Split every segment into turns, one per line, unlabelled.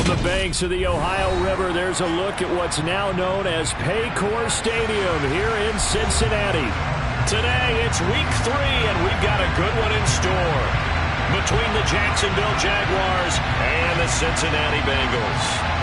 the banks of the Ohio River, there's a look at what's now known as Paycor Stadium here in Cincinnati. Today, it's week 3, and we've got a good one in store between the Jacksonville Jaguars and the Cincinnati Bengals.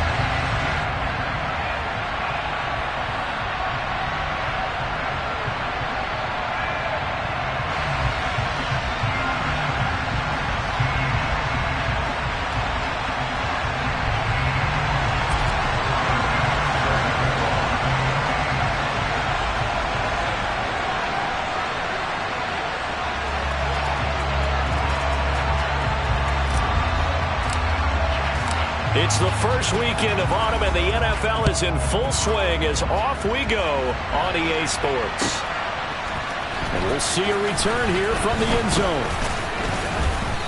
It's the first weekend of autumn, and the NFL is in full swing as off we go on EA Sports. And we'll see a return here from the end zone.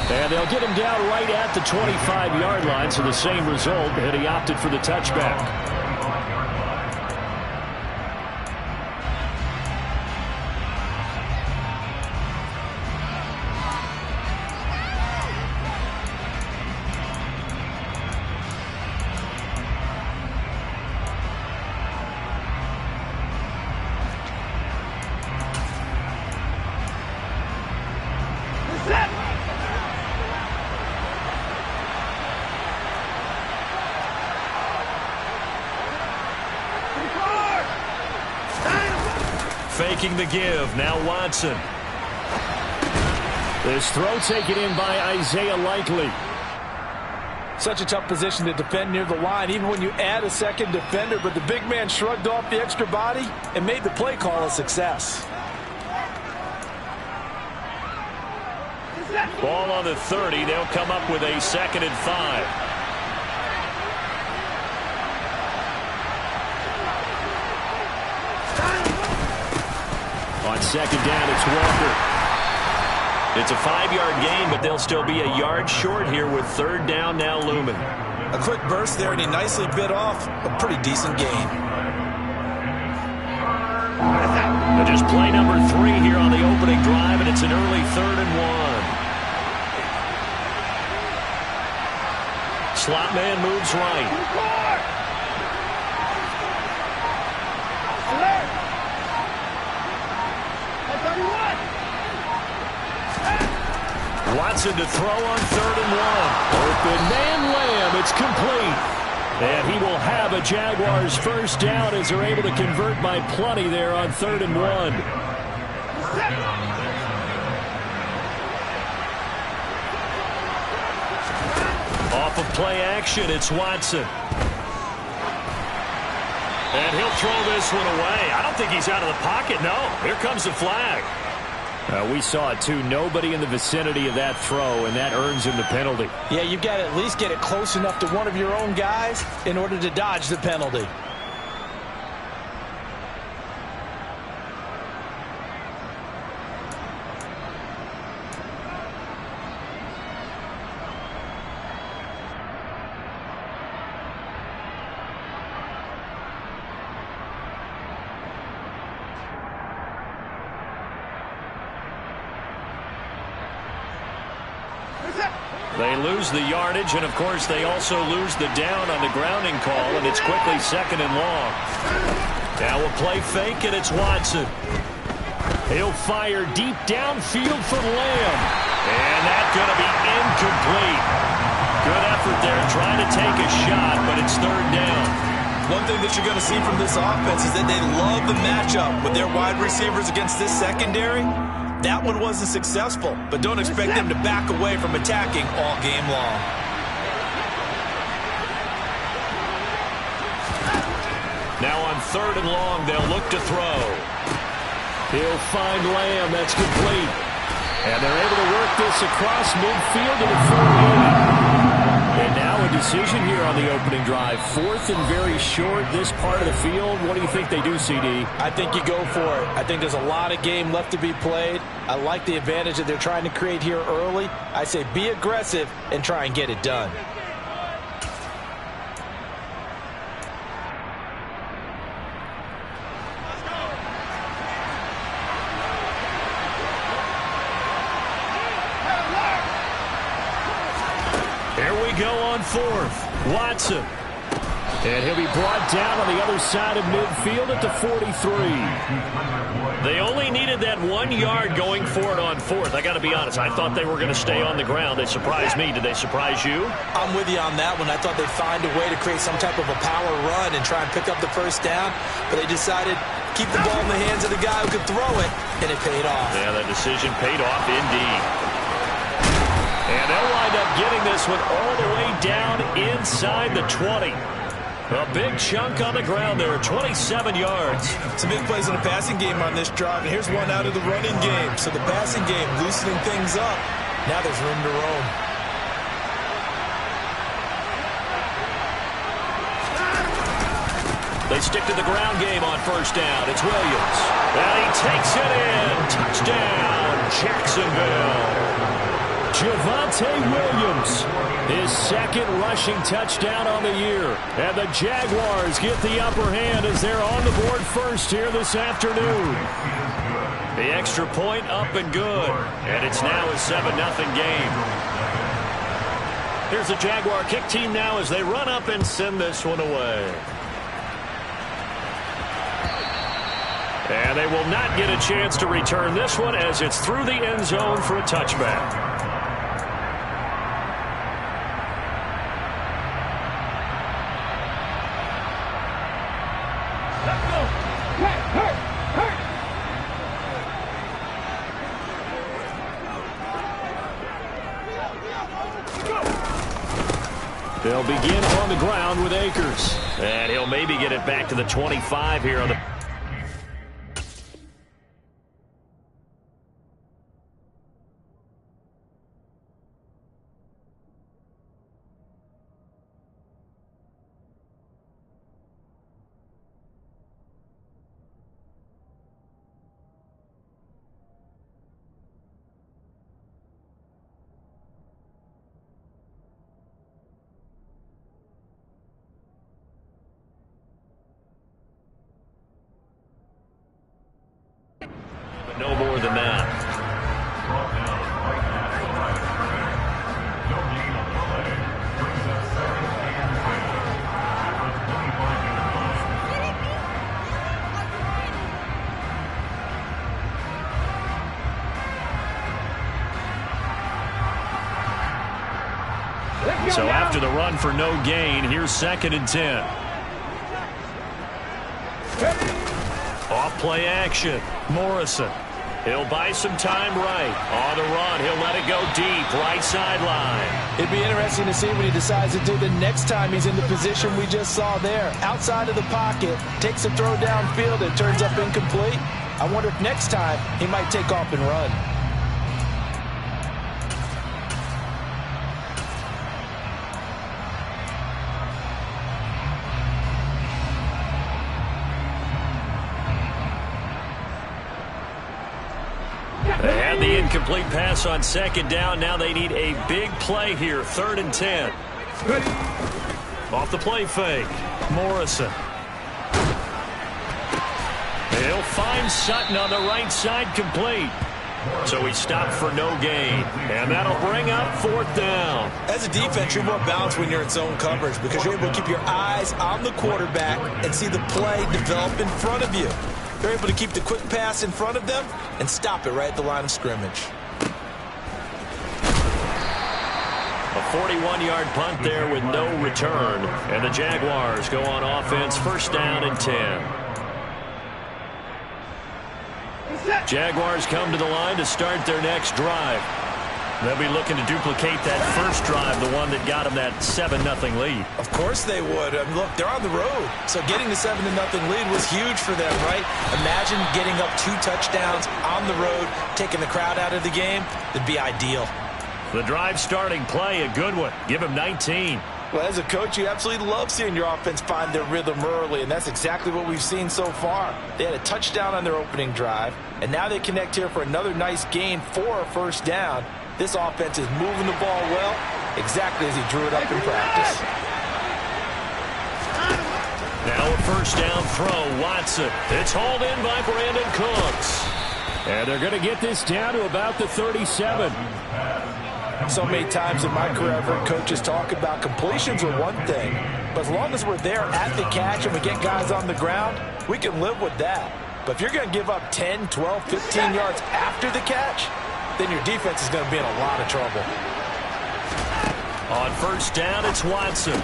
And they'll get him down right at the 25-yard line, so the same result, and he opted for the touchback. Faking the give, now Watson. This throw taken in by Isaiah Likely.
Such a tough position to defend near the line, even when you add a second defender, but the big man shrugged off the extra body and made the play call a success.
Ball on the 30, they'll come up with a 2nd and 5. On 2nd down, it's Walker. It's a 5-yard gain, but they'll still be a yard short here with 3rd down now looming.
A quick burst there, and he nicely bit off a pretty decent gain.
And just play number 3 here on the opening drive, and it's an early 3rd and 1. Slot man moves right. Watson to throw on 3rd and 1. Open man Lamb. It's complete. And he will have a Jaguars first down as they're able to convert by plenty there on 3rd and 1. Off of play action, it's Watson. And he'll throw this one away. I don't think he's out of the pocket, no. Here comes the flag. We saw it, too. Nobody in the vicinity of that throw, and that earns him the penalty.
Yeah, you've got to at least get it close enough to one of your own guys in order to dodge the penalty.
They lose the yardage, and, of course, they also lose the down on the grounding call, and it's quickly 2nd and long. Now a play fake, and it's Watson. He'll fire deep downfield for Lamb. And that's going to be incomplete. Good effort there trying to take a shot, but it's 3rd down.
One thing that you're going to see from this offense is that they love the matchup with their wide receivers against this secondary. That one wasn't successful, but don't expect them to back away from attacking all game long.
Now on 3rd and long, they'll look to throw. He'll find Lamb. That's complete. And they're able to work this across midfield to the 48. And now a decision here on the opening drive. 4th and very short, this part of the field. What do you think they do, CD?
I think you go for it. I think there's a lot of game left to be played. I like the advantage that they're trying to create here early. I say be aggressive and try and get it done.
go on fourth. Watson. And he'll be brought down on the other side of midfield at the 43. They only needed that 1 yard going for it on fourth. I got to be honest, I thought they were going to stay on the ground. They surprised me. Did they surprise you?
I'm with you on that one. I thought they'd find a way to create some type of a power run and try and pick up the first down, but they decided keep the ball in the hands of the guy who could throw it, and it paid off.
Yeah, that decision paid off indeed. And they'll wind up getting this one all the way down inside the 20. A big chunk on the ground there, 27 yards.
Some big plays in the passing game on this drive, and here's one out of the running game. So the passing game loosening things up. Now there's room to roam.
They stick to the ground game on first down. It's Williams. And he takes it in. Touchdown, Jacksonville. Javonte Williams, his second rushing touchdown on the year. And the Jaguars get the upper hand as they're on the board first here this afternoon. The extra point up and good. And it's now a 7-0 game. Here's the Jaguar kick team now as they run up and send this one away. And they will not get a chance to return this one as it's through the end zone for a touchback. They'll begin on the ground with Akers. And he'll maybe get it back to the 25 here on the... No more than that. So after the run for no gain, here's 2nd and 10. Off play action. Morrison. He'll buy some time right. On the run, he'll let it go deep, right sideline.
It'd be interesting to see what he decides to do the next time he's in the position we just saw there. Outside of the pocket, takes a throw downfield, it turns up incomplete. I wonder if next time he might take off and run.
They had the incomplete pass on 2nd down. Now they need a big play here. 3rd and 10. Off the play fake. Morrison. He'll find Sutton on the right side, complete. So he stopped for no gain. And that'll bring up 4th down.
As a defense, you're more balanced when you're in zone coverage because you're able to keep your eyes on the quarterback and see the play develop in front of you. They're able to keep the quick pass in front of them and stop it right at the line of scrimmage.
A 41-yard punt there with no return. And the Jaguars go on offense, 1st down and 10. Jaguars come to the line to start their next drive. They'll be looking to duplicate that first drive, the one that got them that 7-0 lead.
Of course they would. Look, they're on the road. So getting the 7-0 lead was huge for them, right? Imagine getting up 2 touchdowns on the road, taking the crowd out of the game. It'd be ideal.
The drive starting play, a good one. Give him 19.
Well, as a coach, you absolutely love seeing your offense find their rhythm early, and that's exactly what we've seen so far. They had a touchdown on their opening drive, and now they connect here for another nice gain for a 1st down. This offense is moving the ball well, exactly as he drew it up in practice.
Now a 1st down throw, Watson. It's hauled in by Brandon Cooks. And they're going to get this down to about the 37.
So many times in my career, I've heard coaches talk about completions are one thing, but as long as we're there at the catch and we get guys on the ground, we can live with that. But if you're going to give up 10, 12, 15 yards after the catch, then your defense is going to be in a lot of trouble.
On first down, it's Watson.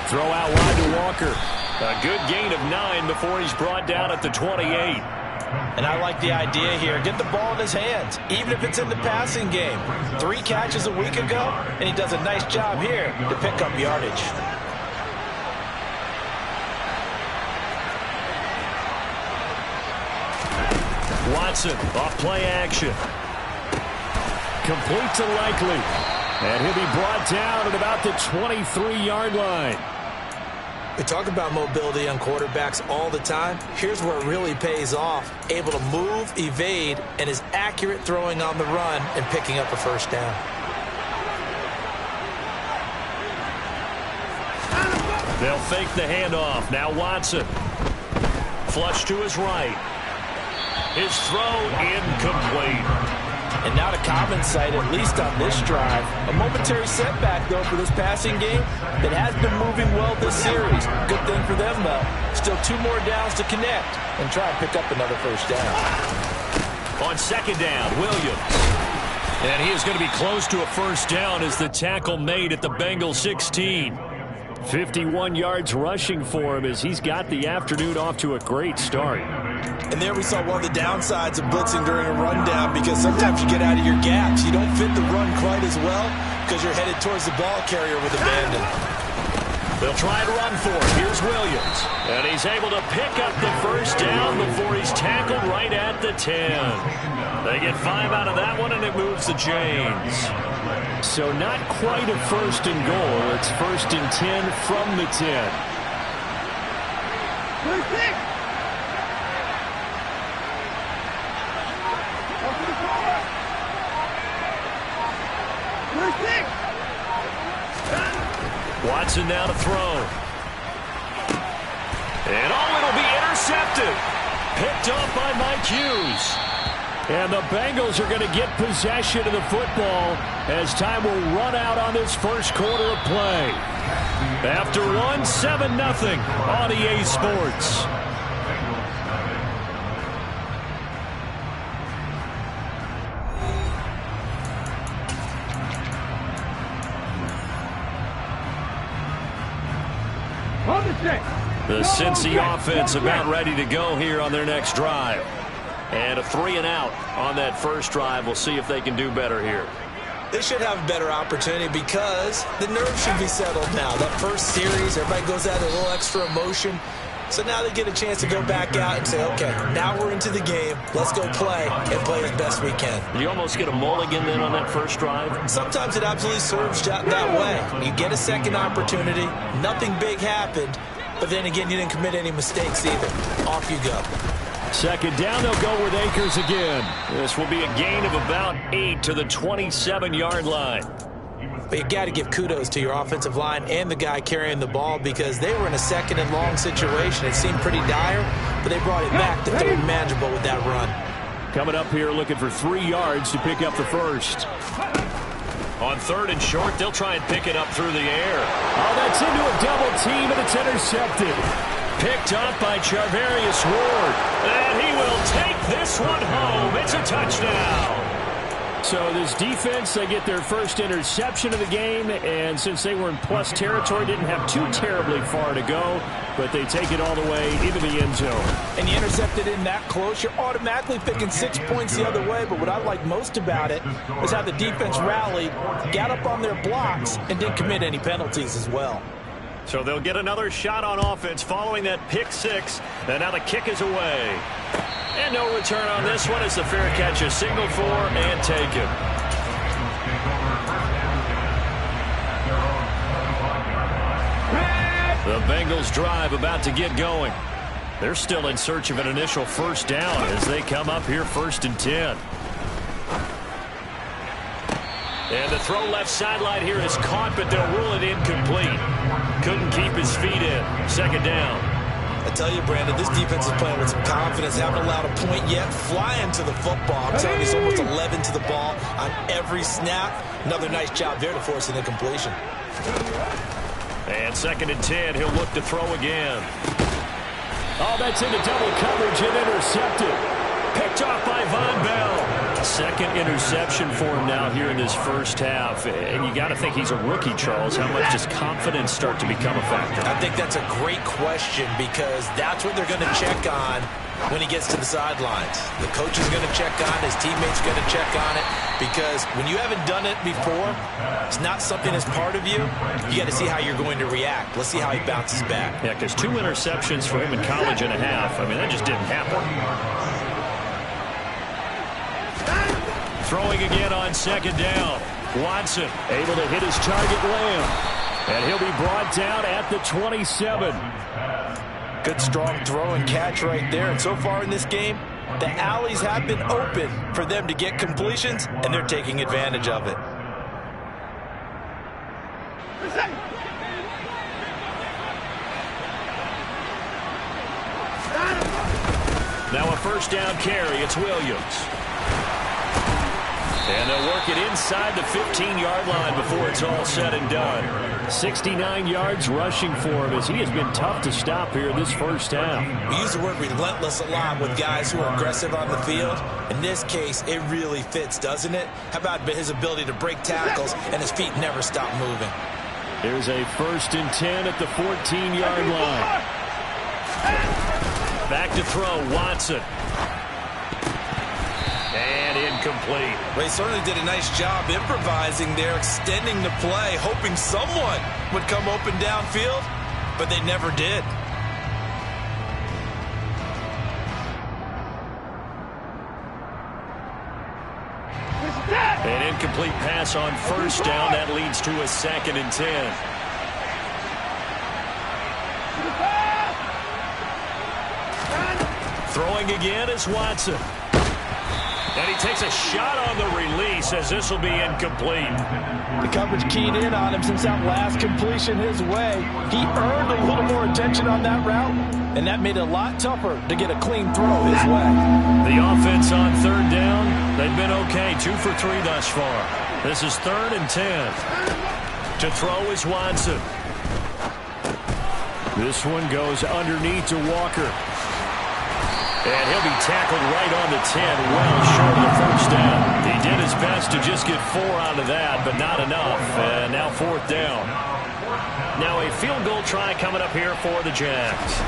Throw out wide to Walker. A good gain of 9 before he's brought down at the 28.
And I like the idea here. Get the ball in his hands, even if it's in the passing game. 3 catches a week ago, and he does a nice job here to pick up yardage.
Watson, off play action. Complete to Likely. And he'll be brought down at about the 23-yard line.
We talk about mobility on quarterbacks all the time. Here's where it really pays off. Able to move, evade, and is accurate throwing on the run and picking up a first down.
They'll fake the handoff. Now Watson. Flush to his right. His throw incomplete.
And now to common sight, at least on this drive. A momentary setback, though, for this passing game that has been moving well this series. Good thing for them, though. Still 2 more downs to connect and try and pick up another first down.
On second down, Williams. And he is going to be close to a first down as the tackle made at the Bengals 16. 51 yards rushing for him as he's got the afternoon off to a great start.
And there we saw one of the downsides of blitzing during a rundown, because sometimes you get out of your gaps. You don't fit the run quite as well because you're headed towards the ball carrier with abandon.
They'll try and run for it. Here's Williams. And he's able to pick up the first down before he's tackled right at the 10. They get 5 out of that one, and it moves the chains. So not quite a first and goal. It's first and 10 from the 10. Watson now to throw. And it'll be intercepted. Picked up by Mike Hughes. And the Bengals are going to get possession of the football as time will run out on this first quarter of play. After 7-0 on EA Sports. The Cincy offense about ready to go here on their next drive. And a 3-and-out on that first drive. We'll see if they can do better here.
They should have a better opportunity because the nerves should be settled now. That first series, everybody goes out a little extra emotion. So now they get a chance to go back out and say, okay, now we're into the game. Let's go play and play as best we can.
You almost get a mulligan then on that first drive?
Sometimes it absolutely serves that way. You get a second opportunity. Nothing big happened. But then again, you didn't commit any mistakes either. Off you go.
Second down, they'll go with Akers again. This will be a gain of about 8 to the 27-yard line.
But you got to give kudos to your offensive line and the guy carrying the ball, because they were in a second and long situation. It seemed pretty dire, but they brought it back to third manageable with that run.
Coming up here looking for 3 yards to pick up the first. On third and short, they'll try and pick it up through the air. Oh, that's into a double team, and it's intercepted. Picked up by Charvarius Ward. And he will take this one home. It's a touchdown. So this defense, they get their first interception of the game, and since they were in plus territory, didn't have too terribly far to go, but they take it all the way into the end zone.
And you intercepted in that close, you're automatically picking 6 points the other way, but what I like most about it is how the defense rallied, got up on their blocks, and didn't commit any penalties as well.
So they'll get another shot on offense following that pick 6, and now the kick is away. And no return on this one as the fair catch is signaled for and taken. The Bengals drive about to get going. They're still in search of an initial first down as they come up here first and 10. And the throw left sideline here is caught, but they'll rule it incomplete. Couldn't keep his feet in. Second down.
I tell you, Brandon, this defense is playing with some confidence. Haven't allowed a point yet. Flying to the football. I'm telling you, it's almost 11 to the ball on every snap. Another nice job there to force an incompletion.
And 2nd and 10, he'll look to throw again. Oh, that's into double coverage and intercepted. Picked off by Von Bell. Second interception for him now here in this first half. And you got to think he's a rookie, Charles. How much does confidence start to become a factor?
I think that's a great question because that's what they're going to check on when he gets to the sidelines. The coach is going to check on, his teammates going to check on it, because when you haven't done it before, it's not something that's part of you. You got to see how you're going to react. Let's see how he bounces back.
Yeah, because 2 interceptions for him in college and a half. I mean, that just didn't happen. Throwing again on 2nd down. Watson able to hit his target, Lamb. And he'll be brought down at the 27.
Good strong throw and catch right there. And so far in this game, the alleys have been open for them to get completions, and they're taking advantage of it.
Now a first down carry. It's Williams. And they'll work it inside the 15-yard line before it's all said and done. 69 yards rushing for him as he has been tough to stop here this first half.
We use the word relentless a lot with guys who are aggressive on the field. In this case, it really fits, doesn't it? How about his ability to break tackles and his feet never stop moving?
There's a 1st and 10 at the 14-yard line. Back to throw, Watson. And incomplete.
Well, he certainly did a nice job improvising there, extending the play, hoping someone would come open downfield, but they never did.
An incomplete pass on 1st down. That leads to a 2nd and 10. Throwing again is Watson. And he takes a shot on the release as this will be incomplete.
The coverage keyed in on him since that last completion his way. He earned a little more attention on that route, and that made it a lot tougher to get a clean throw his way.
The offense on 3rd down, they've been okay. 2 for 3 thus far. This is 3rd and 10. To throw is Watson. This one goes underneath to Walker. And he'll be tackled right on the 10, well short of the 1st down. He did his best to just get 4 out of that, but not enough. And now 4th down. Now a field goal try coming up here for the Jags.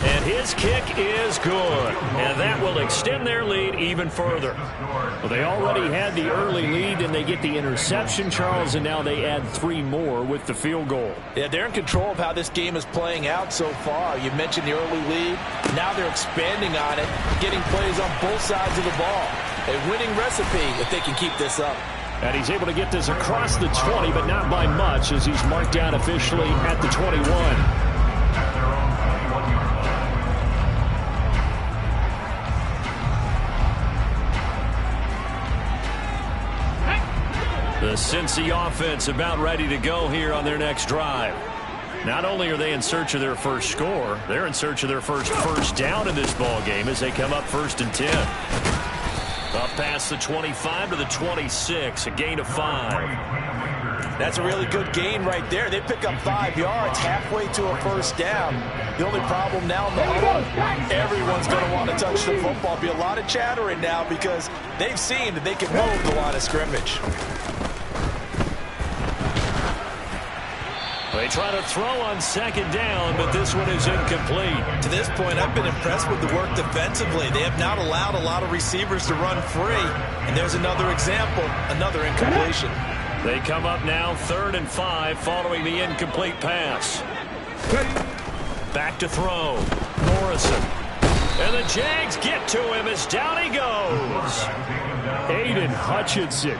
And his kick is good. And that will extend their lead even further. Well, they already had the early lead, and they get the interception, Charles, and now they add 3 more with the field goal.
Yeah, they're in control of how this game is playing out so far. You mentioned the early lead. Now they're expanding on it, getting plays on both sides of the ball. A winning recipe if they can keep this up.
And he's able to get this across the 20, but not by much, as he's marked down officially at the 21. The Cincy offense about ready to go here on their next drive. Not only are they in search of their first score, they're in search of their first down in this ball game as they come up 1st and 10. Up past the 25 to the 26, a gain of 5.
That's a really good gain right there. They pick up 5 yards halfway to a 1st down. The only problem now in the huddle, everyone's going to want to touch the football. Be a lot of chattering now because they've seen that they can move the line of scrimmage.
They try to throw on 2nd down, but this one is incomplete.
To this point, I've been impressed with the work defensively. They have not allowed a lot of receivers to run free. And there's another example, another incompletion.
They come up now 3rd and 5 following the incomplete pass. Back to throw. Morrison. And the Jags get to him as down he goes. Aiden Hutchinson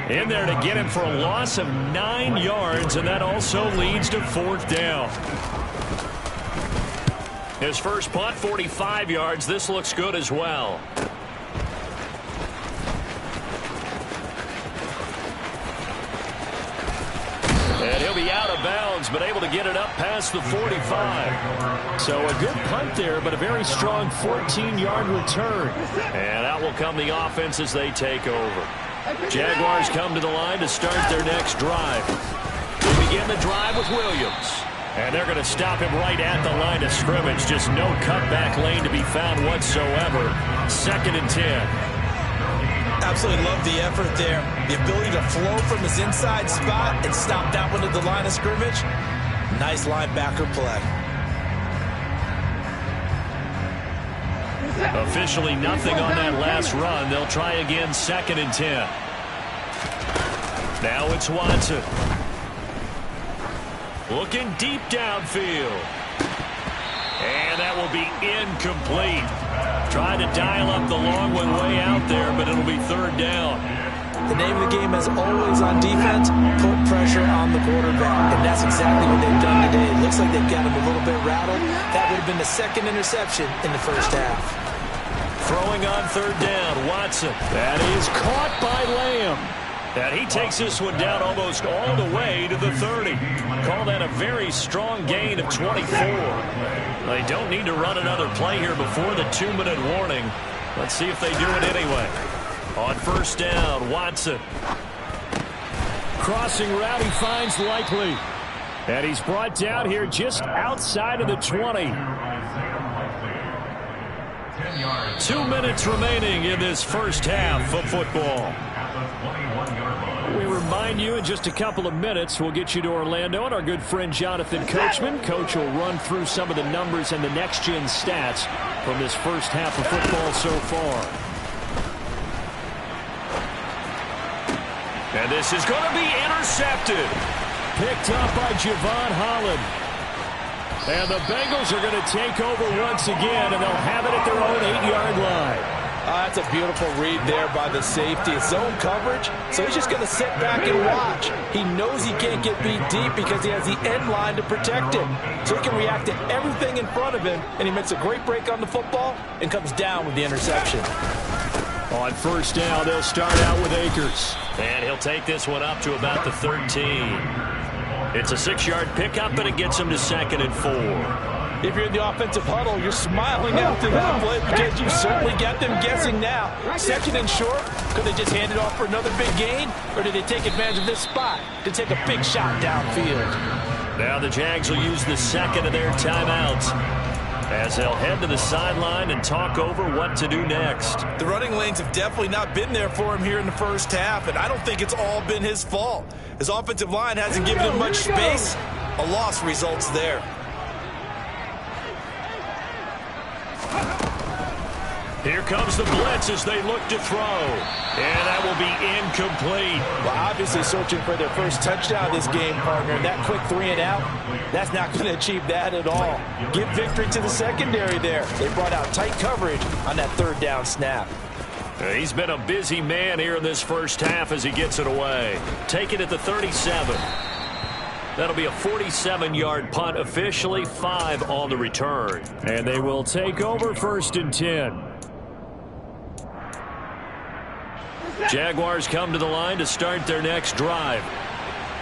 in there to get him for a loss of 9 yards, and that also leads to 4th down. His first punt, 45 yards. This looks good as well. And he'll be out of bounds downs, but able to get it up past the 45. So a good punt there, but a very strong 14-yard return. And out will come the offense as they take over. Jaguars come to the line to start their next drive. They begin the drive with Williams. And they're going to stop him right at the line of scrimmage. Just no cutback lane to be found whatsoever. 2nd and 10.
Absolutely love the effort there. The ability to flow from his inside spot and stop that one at the line of scrimmage. Nice linebacker play.
Officially nothing on that last run. They'll try again, 2nd and 10. Now it's Watson. Looking deep downfield. And that will be incomplete. Trying to dial up the long one way out there, but it'll be 3rd down.
The name of the game, as always on defense, put pressure on the quarterback. And that's exactly what they've done today. It looks like they've got him a little bit rattled. That would have been the 2nd interception in the first half.
Throwing on 3rd down, Watson. That is caught by Lamb. And he takes this one down almost all the way to the 30. Call that a very strong gain of 24. They don't need to run another play here before the 2-minute warning. Let's see if they do it anyway. On 1st down, Watson. Crossing route, he finds Likely. And he's brought down here just outside of the 20. 2 minutes remaining in this first half of football. We remind you in just a couple of minutes we'll get you to Orlando and our good friend Jonathan Coachman. Coach will run through some of the numbers and the next-gen stats from this first half of football so far. And this is going to be intercepted. Picked up by Javon Holland. And the Bengals are going to take over once again, and they'll have it at their own 8-yard line.
That's a beautiful read there by the safety. It's zone coverage, so he's just going to sit back and watch. He knows he can't get beat deep because he has the end line to protect him. So he can react to everything in front of him, and he makes a great break on the football and comes down with the interception.
On 1st down, they'll start out with Akers. And he'll take this one up to about the 13. It's a 6-yard pickup, and it gets him to 2nd and 4.
If you're in the offensive huddle, you're smiling after that play because you certainly got them guessing now. 2nd and short, could they just hand it off for another big gain? Or did they take advantage of this spot to take a big shot downfield?
Now the Jags will use the 2nd of their timeouts as they'll head to the sideline and talk over what to do next.
The running lanes have definitely not been there for him here in the first half, and I don't think it's all been his fault. His offensive line hasn't given him much space. A loss results there.
Here comes the blitz as they look to throw. And that will be incomplete.
Well, obviously searching for their first touchdown this game, partner. And that quick 3 and out, that's not going to achieve that at all. Give victory to the secondary there. They brought out tight coverage on that 3rd down snap.
He's been a busy man here in this first half as he gets it away. Take it at the 37. That'll be a 47-yard punt, officially 5 on the return. And they will take over 1st and 10. Jaguars come to the line to start their next drive.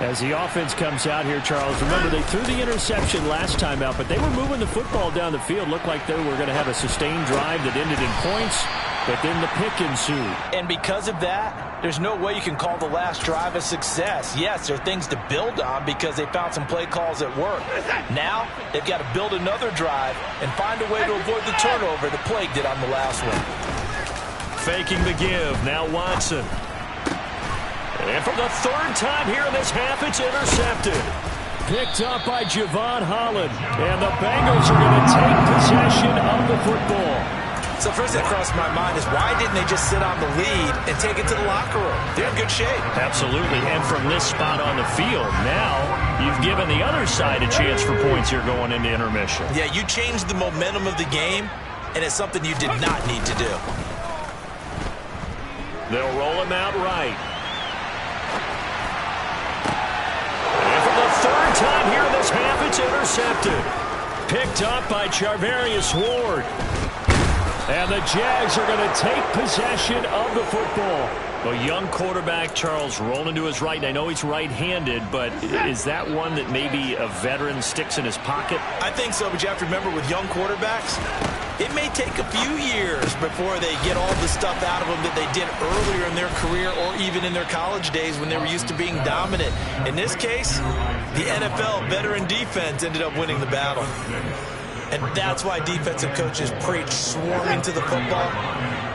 As the offense comes out here, Charles, remember they threw the interception last time out, but they were moving the football down the field. Looked like they were going to have a sustained drive that ended in points, but then the pick ensued.
And because of that, there's no way you can call the last drive a success. Yes, there are things to build on because they found some play calls that work. Now, they've got to build another drive and find a way to avoid the turnover the plague did on the last one.
Faking the give. Now Watson. And for the 3rd time here in this half, it's intercepted. Picked up by Javon Holland. And the Bengals are going to take possession of the football.
So first that crossed my mind is why didn't they just sit on the lead and take it to the locker room? They're in good shape.
Absolutely. And from this spot on the field, now you've given the other side a chance for points here going into intermission.
Yeah, you changed the momentum of the game, and it's something you did not need to do.
They'll roll him out right. And for the 3rd time here in this half, it's intercepted. Picked up by Charvarius Ward. And the Jags are going to take possession of the football. A young quarterback, Charles, rolling to his right. I know he's right-handed, but is that one that maybe a veteran sticks in his pocket?
I think so, but you have to remember with young quarterbacks, it may take a few years before they get all the stuff out of them that they did earlier in their career or even in their college days when they were used to being dominant. In this case, the NFL veteran defense ended up winning the battle. And that's why defensive coaches preach swarming to the football.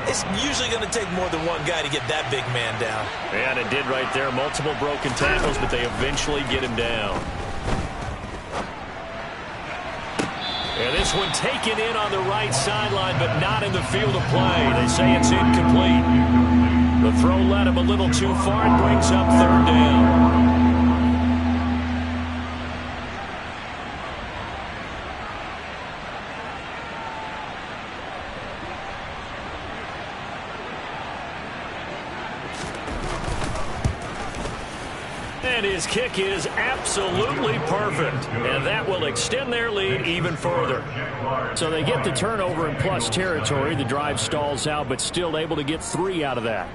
It's usually going to take more than one guy to get that big man down.
And it did right there. Multiple broken tackles, but they eventually get him down. And this one taken in on the right sideline, but not in the field of play. They say it's incomplete. The throw led him a little too far and brings up third down. And his kick is absolutely perfect. And that will extend their lead even further. So they get the turnover in plus territory. The drive stalls out, but still able to get 3 out of that.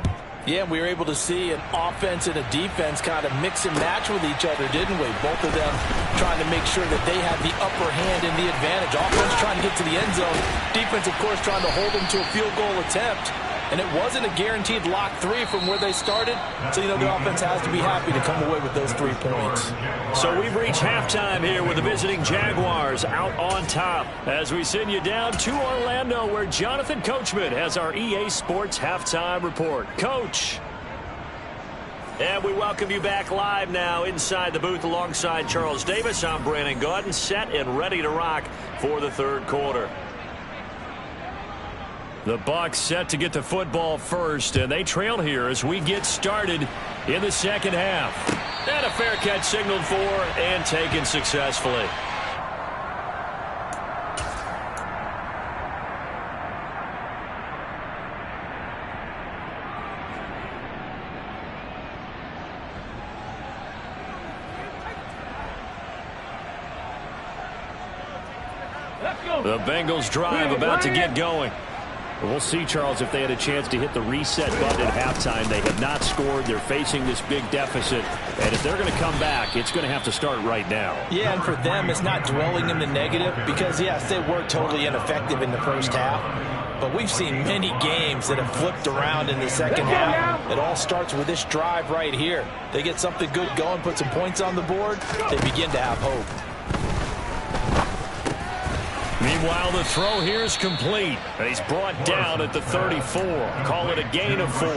Yeah, we were able to see an offense and a defense kind of mix and match with each other, didn't we? Both of them trying to make sure that they have the upper hand and the advantage. Offense trying to get to the end zone. Defense, of course, trying to hold them to a field goal attempt. And it wasn't a guaranteed lock 3 from where they started. So, you know, the offense has to be happy to come away with those 3 points.
So we've reached halftime here with the visiting Jaguars out on top. As we send you down to Orlando, where Jonathan Coachman has our EA Sports Halftime Report. Coach. And we welcome you back live now inside the booth alongside Charles Davis. I'm Brandon Gaudin, set and ready to rock for the third quarter. The Bucs set to get the football first, and they trail here as we get started in the second half. And a fair catch signaled for and taken successfully. The Bengals drive about to get going. We'll see, Charles, if they had a chance to hit the reset button at halftime. They have not scored. They're facing this big deficit. And if they're going to come back, it's going to have to start right now.
Yeah, and for them, it's not dwelling in the negative because, yes, they were totally ineffective in the first half. But we've seen many games that have flipped around in the second half. It all starts with this drive right here. They get something good going, put some points on the board, they begin to have hope.
Meanwhile, the throw here is complete. And he's brought down at the 34. Call it a gain of 4.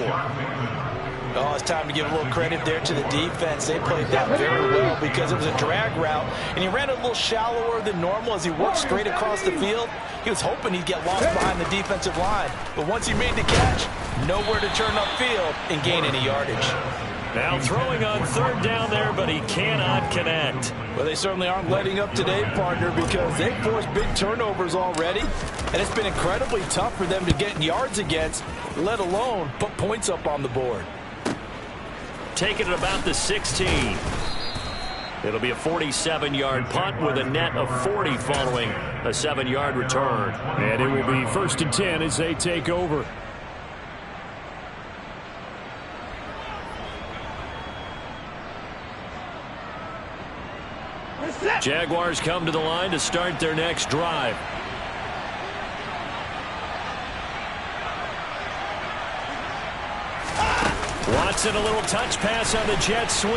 Oh, it's time to give a little credit there to the defense. They played that very well because it was a drag route, and he ran a little shallower than normal as he worked straight across the field. He was hoping he'd get lost behind the defensive line, but once he made the catch, nowhere to turn upfield and gain any yardage.
Now throwing on third down there, but he cannot connect.
Well, they certainly aren't letting up today, partner, because they've forced big turnovers already, and it's been incredibly tough for them to get yards against, let alone put points up on the board.
Taking it about the 16. It'll be a 47-yard punt with a net of 40 following a 7-yard return. And it will be 1st and 10 as they take over. Jaguars come to the line to start their next drive. Watson, a little touch pass on the jet sweep.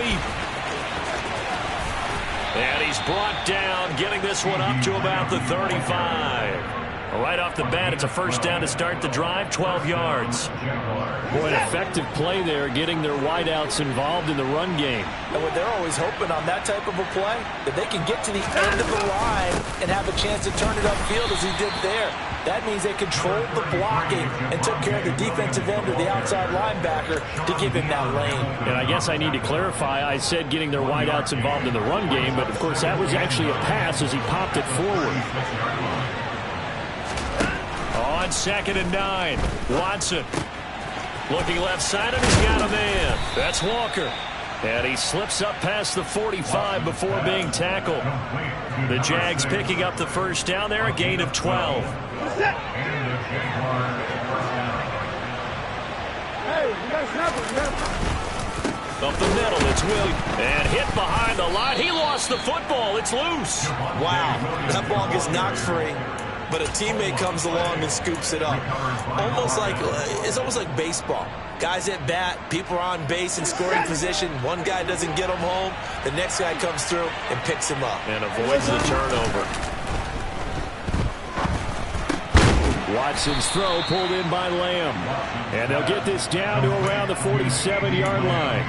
And he's brought down, getting this one up to about the 35. Right off the bat, it's a first down to start the drive, 12 yards. Boy, an effective play there, getting their wideouts involved in the run game.
And what they're always hoping on that type of a play, that they can get to the end of the line and have a chance to turn it upfield as he did there. That means they controlled the blocking and took care of the defensive end or the outside linebacker to give him that lane. And
I guess I need to clarify, I said getting their wideouts involved in the run game, but of course that was actually a pass as he popped it forward. On 2nd and 9, Watson looking left side, and he's got a man. That's Walker. And he slips up past the 45 before being tackled. The Jags picking up the first down there, a gain of 12. Up the middle, it's Williams. And hit behind the line. He lost the football. It's loose.
Wow, that ball gets knocked free, but a teammate comes along and scoops it up. It's almost like baseball. Guys at bat, people are on base in scoring position. One guy doesn't get him home. The next guy comes through and picks him up.
And avoids the turnover. Watson's throw pulled in by Lamb. And they'll get this down to around the 47-yard line.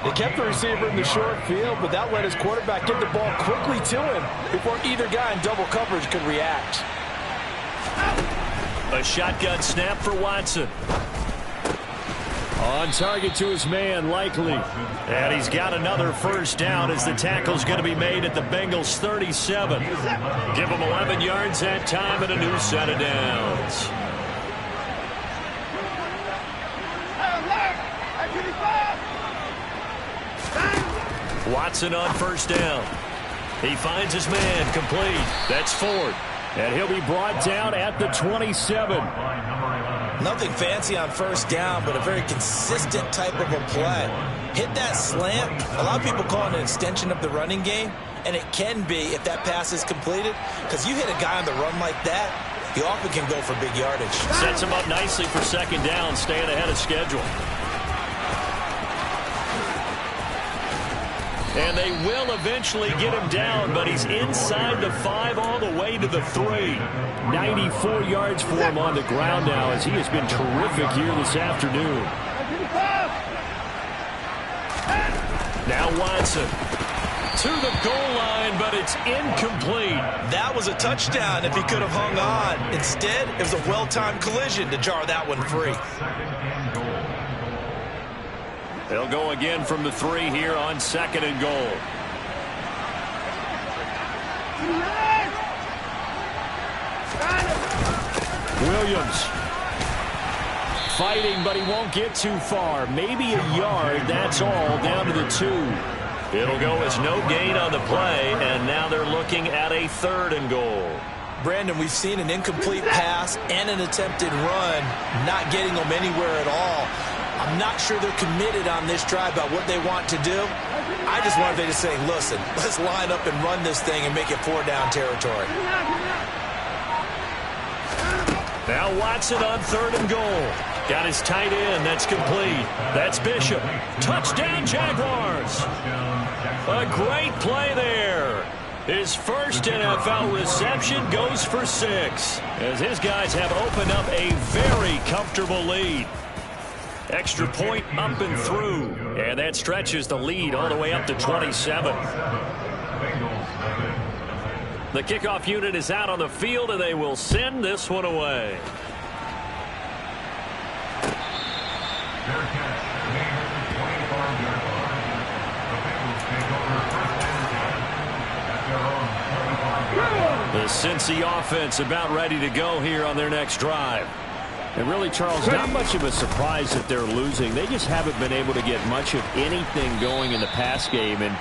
They kept the receiver in the short field, but that let his quarterback get the ball quickly to him before either guy in double coverage could react.
A shotgun snap for Watson. On target to his man, Likely. And he's got another first down as the tackle's going to be made at the Bengals' 37. Give him 11 yards that time and a new set of downs. Watson on first down. He finds his man, complete. That's Ford. And he'll be brought down at the 27.
Nothing fancy on first down, but a very consistent type of a play. Hit that slant. A lot of people call it an extension of the running game, and it can be if that pass is completed, because you hit a guy on the run like that, he often can go for big yardage.
Sets him up nicely for second down, staying ahead of schedule. And they will eventually get him down, but he's inside the 5 all the way to the 3. 94 yards for him on the ground now as he has been terrific here this afternoon. Now Watson to the goal line, but it's incomplete.
That was a touchdown if he could have hung on. Instead, it was a well-timed collision to jar that one free.
They'll go again from the 3 here on second and goal. Williams fighting, but he won't get too far. Maybe a yard, that's all, down to the 2. It'll go as no gain on the play, and now they're looking at a 3rd and goal.
Brandon, we've seen an incomplete pass and an attempted run, not getting them anywhere at all. I'm not sure they're committed on this drive about what they want to do. I just wanted them to say, listen, let's line up and run this thing and make it 4-down territory.
Now Watson on 3rd and goal. Got his tight end. That's complete. That's Bishop. Touchdown, Jaguars. A great play there. His first NFL reception goes for 6, as his guys have opened up a very comfortable lead. Extra point up and through, and that stretches the lead all the way up to 27. The kickoff unit is out on the field, and they will send this one away. The Cincy offense about ready to go here on their next drive. And really, Charles, not much of a surprise that they're losing. They just haven't been able to get much of anything going in the pass game. And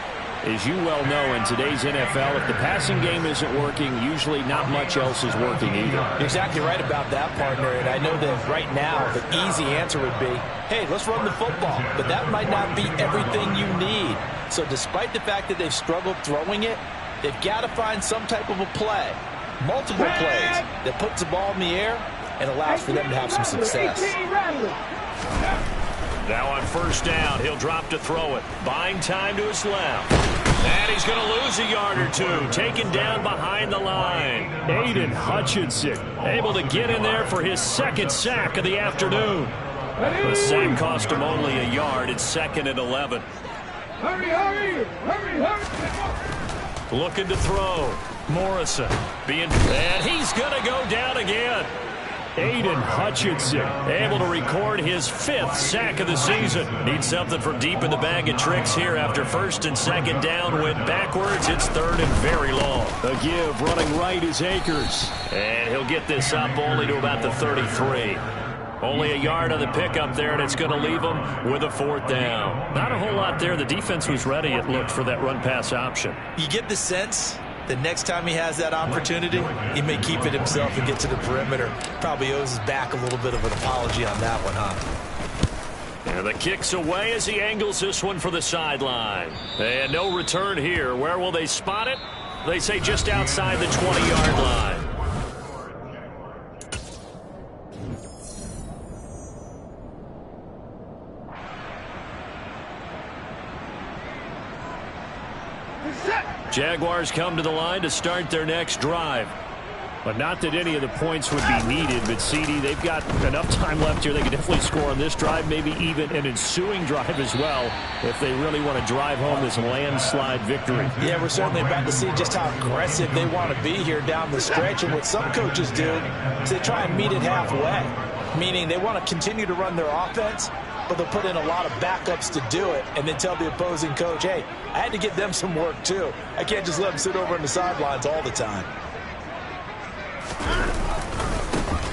as you well know, in today's NFL, if the passing game isn't working, usually not much else is working either.
You're exactly right about that, partner. And I know that right now the easy answer would be, hey, let's run the football. But that might not be everything you need. So despite the fact that they've struggled throwing it, they've got to find some type of a play, multiple plays, that puts the ball in the air and allows for them to have some success.
Now on first down, he'll drop to throw it. Buying time to his left. And he's going to lose a yard or 2. Taken down behind the line. Aiden Hutchinson able to get in there for his 2nd sack of the afternoon. The sack cost him only a yard. It's 2nd and 11. Looking to throw. Morrison and he's going to go down again. Aiden Hutchinson able to record his 5th sack of the season. Needs something from deep in the bag of tricks here after 1st and 2nd down. Went backwards. It's 3rd and very long. A give running right is Akers. And he'll get this up only to about the 33. Only a yard on the pickup there, and it's going to leave him with a 4th down. Not a whole lot there. The defense was ready, it looked, for that run-pass option.
You get the sense the next time he has that opportunity, he may keep it himself and get to the perimeter. Probably owes his back a little bit of an apology on that one, huh?
And the kick's away as he angles this one for the sideline. And no return here. Where will they spot it? They say just outside the 20-yard line. Jaguars come to the line to start their next drive. But not that any of the points would be needed, but CD, they've got enough time left here. They can definitely score on this drive, maybe even an ensuing drive as well, if they really want to drive home this landslide victory.
Yeah, we're certainly about to see just how aggressive they want to be here down the stretch. And what some coaches do is they try and meet it halfway, meaning they want to continue to run their offense, but they'll put in a lot of backups to do it and then tell the opposing coach, hey, I had to get them some work too. I can't just let them sit over on the sidelines all the time.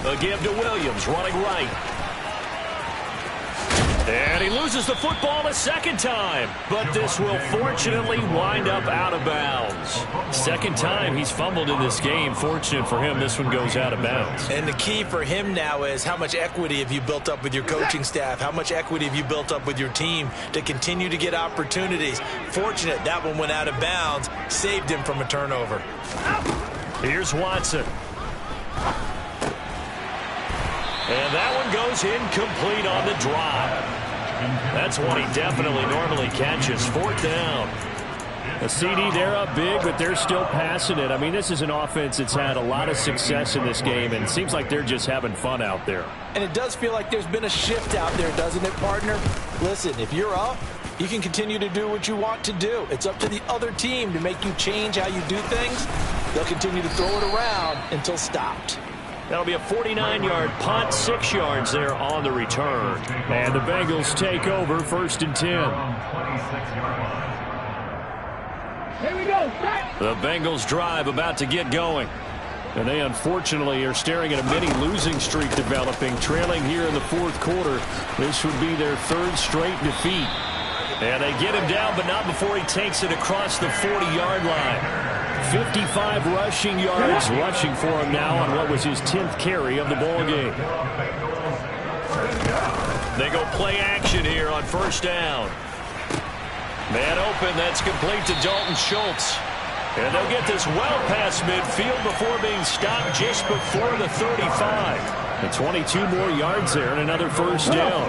A give to Williams, running right. And he loses the football a second time. But this will fortunately wind up out of bounds. Second time he's fumbled in this game. Fortunate for him, this one goes out of bounds.
And the key for him now is how much equity have you built up with your coaching staff? How much equity have you built up with your team to continue to get opportunities? Fortunate that one went out of bounds. Saved him from a turnover.
Here's Watson. And that one goes incomplete on the drop. That's one he definitely normally catches. Fourth down. A CD, they're up big, but they're still passing it. I mean, this is an offense that's had a lot of success in this game, and it seems like they're just having fun out there.
And it does feel like there's been a shift out there, doesn't it, partner? Listen, if you're up, you can continue to do what you want to do. It's up to the other team to make you change how you do things. They'll continue to throw it around until stopped.
That'll be a 49-yard punt, 6 yards there on the return. And the Bengals take over, 1st and 10.
Here we go.
The Bengals drive about to get going. And they unfortunately are staring at a mini losing streak developing, trailing here in the 4th quarter. This would be their 3rd straight defeat. And they get him down, but not before he takes it across the 40-yard line. 55 rushing yards rushing for him now on what was his 10th carry of the ball game. They go play action here on 1st down. Man open, that's complete to Dalton Schultz. And they'll get this well past midfield before being stopped just before the 35. And 22 more yards there and another 1st down.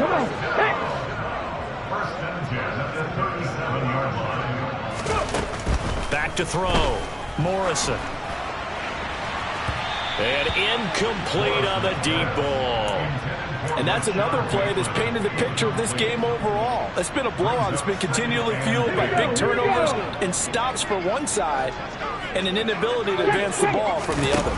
Back to throw. Morrison. And incomplete on the deep ball.
And that's another play that's painted the picture of this game overall. It's been a blowout. It's been continually fueled by big turnovers and stops for one side and an inability to advance the ball from the other.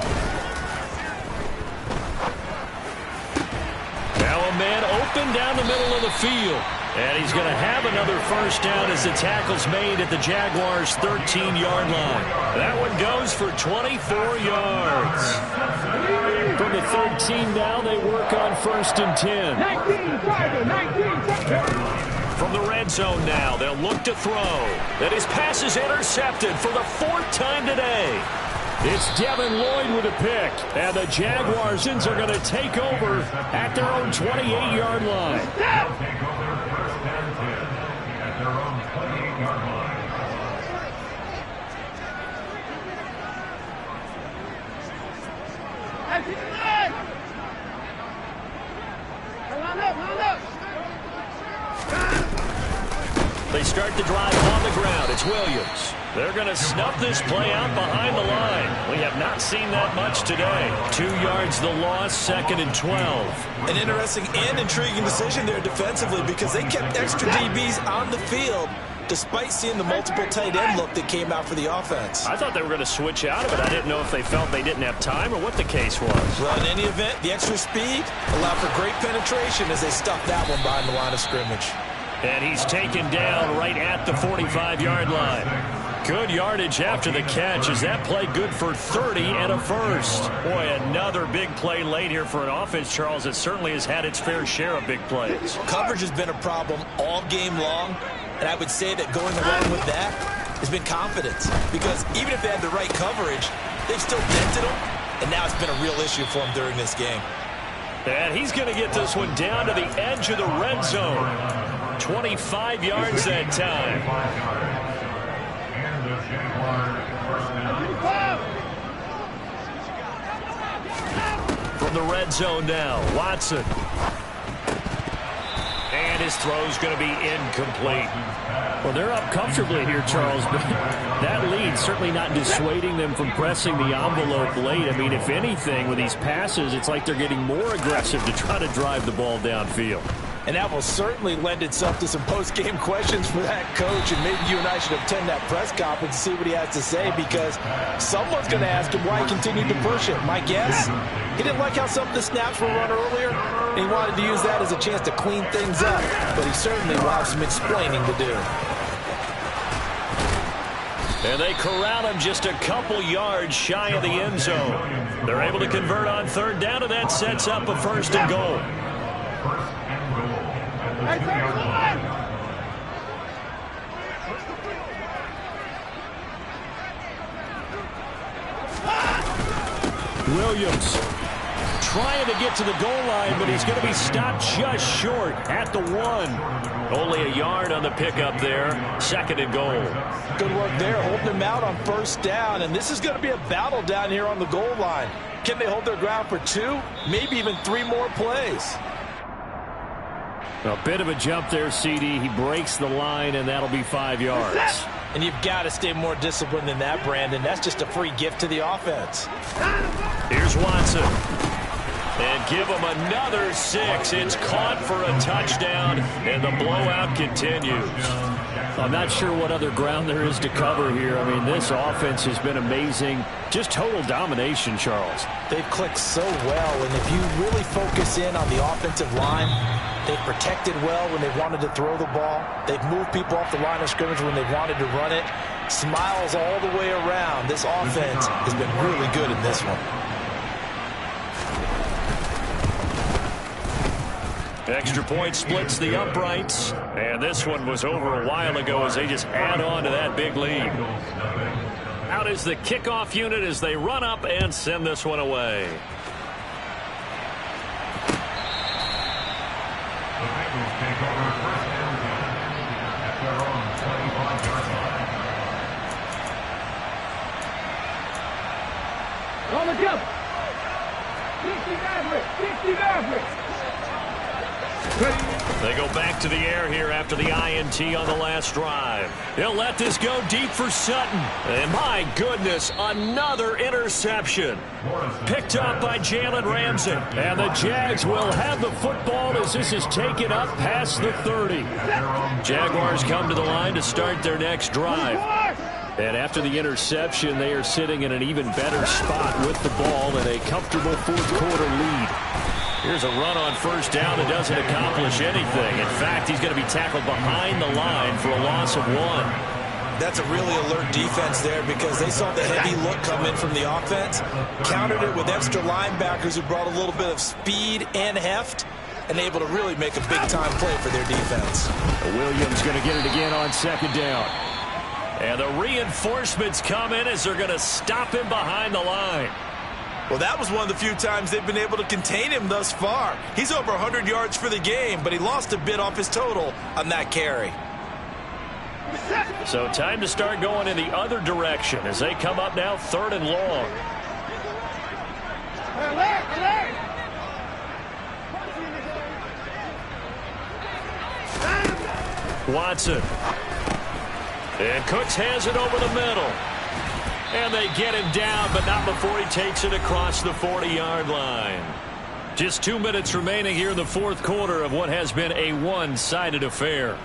Now a man open down the middle of the field. And he's going to have another 1st down as the tackle's made at the Jaguars' 13-yard line. That one goes for 24 yards. From the 13 now, they work on 1st and 10. 19, from the red zone now, they'll look to throw. And his pass is intercepted for the 4th time today. It's Devin Lloyd with a pick. And the Jaguarsons are going to take over at their own 28-yard line. They start the drive on the ground. It's Williams. They're going to snuff this play out behind the line. We have not seen that much today. 2 yards the loss, 2nd and 12.
An interesting and intriguing decision there defensively because they kept extra DBs on the field despite seeing the multiple tight end look that came out for the offense.
I thought they were going to switch out of it. I didn't know if they felt they didn't have time or what the case was.
Well, in any event, the extra speed allowed for great penetration as they stuffed that one behind the line of scrimmage.
And he's taken down right at the 45-yard line. Good yardage after the catch. Is that play good for 30 and a 1st? Boy, another big play late here for an offense, Charles, that certainly has had its fair share of big plays.
Coverage has been a problem all game long, and I would say that going along with that has been confidence. Because even if they had the right coverage, they've still dented them, and now it's been a real issue for them during this game.
And he's going to get this one down to the edge of the red zone. 25 yards that time. From the red zone now, Watson. And his throw's going to be incomplete.
Well, they're up comfortably here, Charles, but that lead certainly not dissuading them from pressing the envelope late. I mean, if anything, with these passes, it's like they're getting more aggressive to try to drive the ball downfield.
And that will certainly lend itself to some post-game questions for that coach, and maybe you and I should attend that press conference and see what he has to say, because someone's going to ask him why he continued to push it. My guess, he didn't like how some of the snaps were run earlier, and he wanted to use that as a chance to clean things up, but he certainly will have some explaining to do.
And they corral him just a couple yards shy of the end zone. They're able to convert on third down, and that sets up a 1st and goal. Williams trying to get to the goal line, but he's going to be stopped just short at the 1. Only a yard on the pickup there. 2nd and goal.
Good work there, holding him out on 1st down, and this is going to be a battle down here on the goal line. Can they hold their ground for 2, maybe even 3 more plays?
A bit of a jump there, CD. He breaks the line, and that'll be 5 yards.
And you've got to stay more disciplined than that, Brandon. That's just a free gift to the offense.
Here's Watson. And give him another 6. It's caught for a touchdown, and the blowout continues.
I'm not sure what other ground there is to cover here. I mean, this offense has been amazing. Just total domination, Charles.
They've clicked so well, and if you really focus in on the offensive line, they've protected well when they've wanted to throw the ball. They've moved people off the line of scrimmage when they've wanted to run it. Smiles all the way around. This offense has been really good in this one.
Extra point splits the uprights, and this one was over a while ago as they just add on to that big lead. Out is the kickoff unit as they run up and send this one away.
On the jump. 60 Maverick. 60 Maverick.
They go back to the air here after the INT on the last drive. He'll let this go deep for Sutton. And my goodness, another interception. Picked up by Jalen Ramsey. And the Jags will have the football as this is taken up past the 30. Jaguars come to the line to start their next drive. And after the interception, they are sitting in an even better spot with the ball and a comfortable 4th quarter lead. Here's a run on 1st down that doesn't accomplish anything. In fact, he's going to be tackled behind the line for a loss of 1.
That's a really alert defense there because they saw the heavy look come in from the offense, countered it with extra linebackers who brought a little bit of speed and heft, and able to really make a big-time play for their defense.
Williams going to get it again on 2nd down. And the reinforcements come in as they're going to stop him behind the line.
Well, that was one of the few times they've been able to contain him thus far. He's over 100 yards for the game, but he lost a bit off his total on that carry.
So time to start going in the other direction as they come up now 3rd and long. Watson. And Cooks has it over the middle. And they get him down, but not before he takes it across the 40-yard line. Just 2 minutes remaining here in the 4th quarter of what has been a one-sided affair.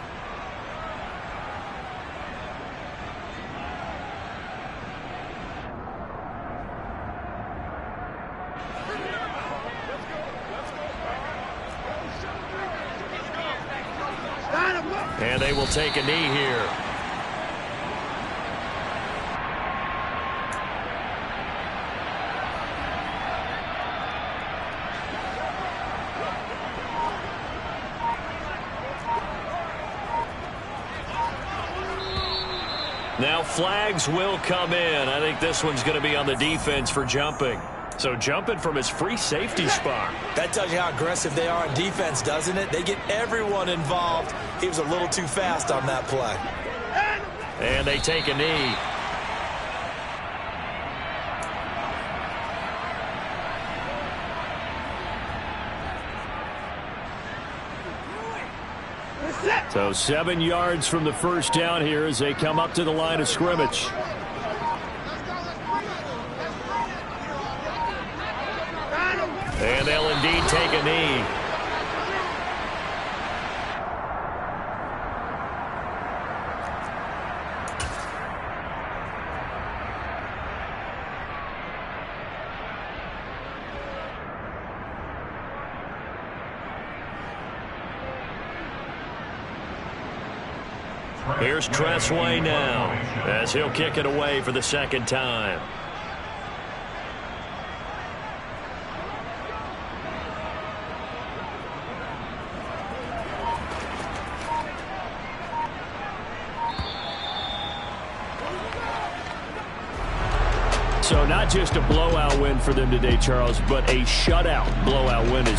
And they will take a knee here. Now flags will come in. I think this one's going to be on the defense for jumping. So jumping from his free safety spot.
That tells you how aggressive they are on defense, doesn't it? They get everyone involved. He was a little too fast on that play.
And they take a knee. So 7 yards from the first down here as they come up to the line of scrimmage. And they'll indeed take a knee. Here's Tressway now as he'll kick it away for the second time. So not just a blowout win for them today, Charles, but a shutout blowout win as